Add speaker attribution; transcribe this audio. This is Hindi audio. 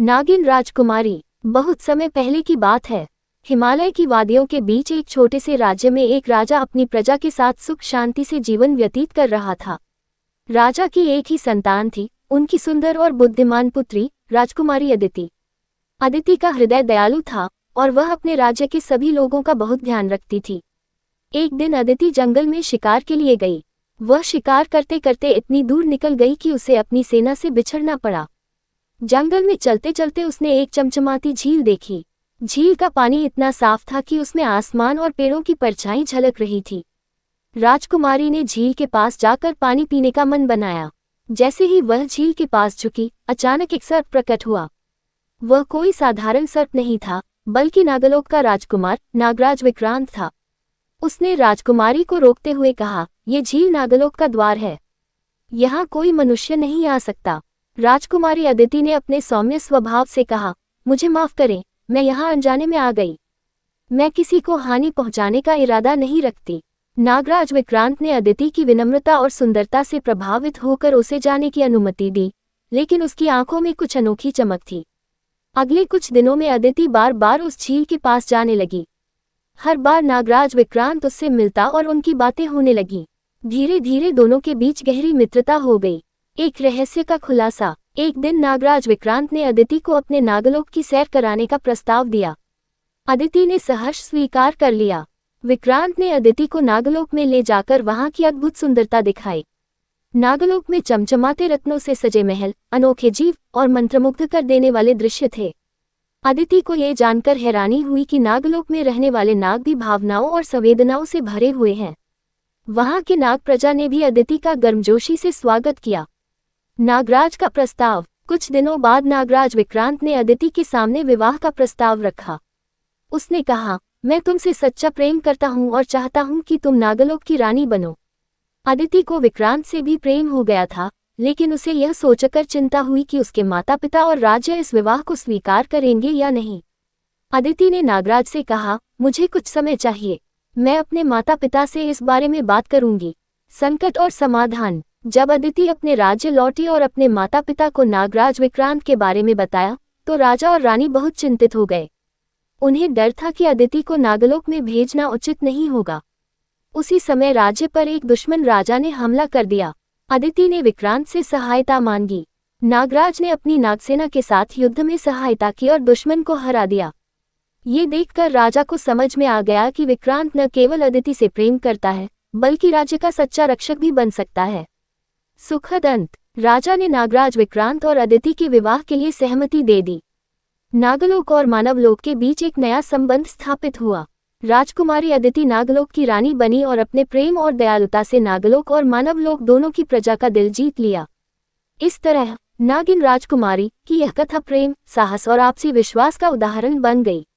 Speaker 1: नागिन राजकुमारी। बहुत समय पहले की बात है। हिमालय की वादियों के बीच एक छोटे से राज्य में एक राजा अपनी प्रजा के साथ सुख शांति से जीवन व्यतीत कर रहा था। राजा की एक ही संतान थी, उनकी सुंदर और बुद्धिमान पुत्री राजकुमारी अदिति। अदिति का हृदय दयालु था और वह अपने राज्य के सभी लोगों का बहुत ध्यान रखती थी। एक दिन अदिति जंगल में शिकार के लिए गई। वह शिकार करते करते इतनी दूर निकल गई कि उसे अपनी सेना से बिछड़ना पड़ा। जंगल में चलते चलते उसने एक चमचमाती झील देखी। झील का पानी इतना साफ था कि उसमें आसमान और पेड़ों की परछाई झलक रही थी। राजकुमारी ने झील के पास जाकर पानी पीने का मन बनाया। जैसे ही वह झील के पास झुकी, अचानक एक सर्प प्रकट हुआ। वह कोई साधारण सर्प नहीं था, बल्कि नागलोक का राजकुमार नागराज विक्रांत था। उसने राजकुमारी को रोकते हुए कहा, "यह झील नागलोक का द्वार है। यहाँ कोई मनुष्य नहीं आ सकता।" राजकुमारी अदिति ने अपने सौम्य स्वभाव से कहा, "मुझे माफ करें, मैं यहाँ अनजाने में आ गई। मैं किसी को हानि पहुँचाने का इरादा नहीं रखती।" नागराज विक्रांत ने अदिति की विनम्रता और सुंदरता से प्रभावित होकर उसे जाने की अनुमति दी, लेकिन उसकी आंखों में कुछ अनोखी चमक थी। अगले कुछ दिनों में अदिति बार बार उस झील के पास जाने लगी। हर बार नागराज विक्रांत उससे मिलता और उनकी बातें होने लगीं। धीरे धीरे दोनों के बीच गहरी मित्रता हो गई। एक रहस्य का खुलासा। एक दिन नागराज विक्रांत ने अदिति को अपने नागलोक की सैर कराने का प्रस्ताव दिया। अदिति ने सहर्ष स्वीकार कर लिया। विक्रांत ने अदिति को नागलोक में ले जाकर वहां की अद्भुत सुंदरता दिखाई। नागलोक में चमचमाते रत्नों से सजे महल, अनोखे जीव और मंत्रमुग्ध कर देने वाले दृश्य थे। अदिति को ये जानकर हैरानी हुई कि नागलोक में रहने वाले नाग भी भावनाओं और संवेदनाओं से भरे हुए हैं। वहां के नाग प्रजा ने भी अदिति का गर्मजोशी से स्वागत किया। नागराज का प्रस्ताव। कुछ दिनों बाद नागराज विक्रांत ने अदिति के सामने विवाह का प्रस्ताव रखा। उसने कहा, "मैं तुमसे सच्चा प्रेम करता हूँ और चाहता हूँ कि तुम नागलोक की रानी बनो।" अदिति को विक्रांत से भी प्रेम हो गया था, लेकिन उसे यह सोचकर चिंता हुई कि उसके माता पिता और राज्य इस विवाह को स्वीकार करेंगे या नहीं। अदिति ने नागराज से कहा, "मुझे कुछ समय चाहिए। मैं अपने माता पिता से इस बारे में बात करूंगी।" संकट और समाधान। जब अदिति अपने राज्य लौटी और अपने माता पिता को नागराज विक्रांत के बारे में बताया, तो राजा और रानी बहुत चिंतित हो गए। उन्हें डर था कि अदिति को नागलोक में भेजना उचित नहीं होगा। उसी समय राज्य पर एक दुश्मन राजा ने हमला कर दिया। अदिति ने विक्रांत से सहायता मांगी। नागराज ने अपनी नागसेना के साथ युद्ध में सहायता की और दुश्मन को हरा दिया। ये देखकर राजा को समझ में आ गया कि विक्रांत न केवल अदिति से प्रेम करता है, बल्कि राज्य का सच्चा रक्षक भी बन सकता है। सुखद अंत। राजा ने नागराज विक्रांत और अदिति के विवाह के लिए सहमति दे दी। नागलोक और मानवलोक के बीच एक नया संबंध स्थापित हुआ। राजकुमारी अदिति नागलोक की रानी बनी और अपने प्रेम और दयालुता से नागलोक और मानवलोक दोनों की प्रजा का दिल जीत लिया। इस तरह नागिन राजकुमारी की यह कथा प्रेम, साहस और आपसी विश्वास का उदाहरण बन गई।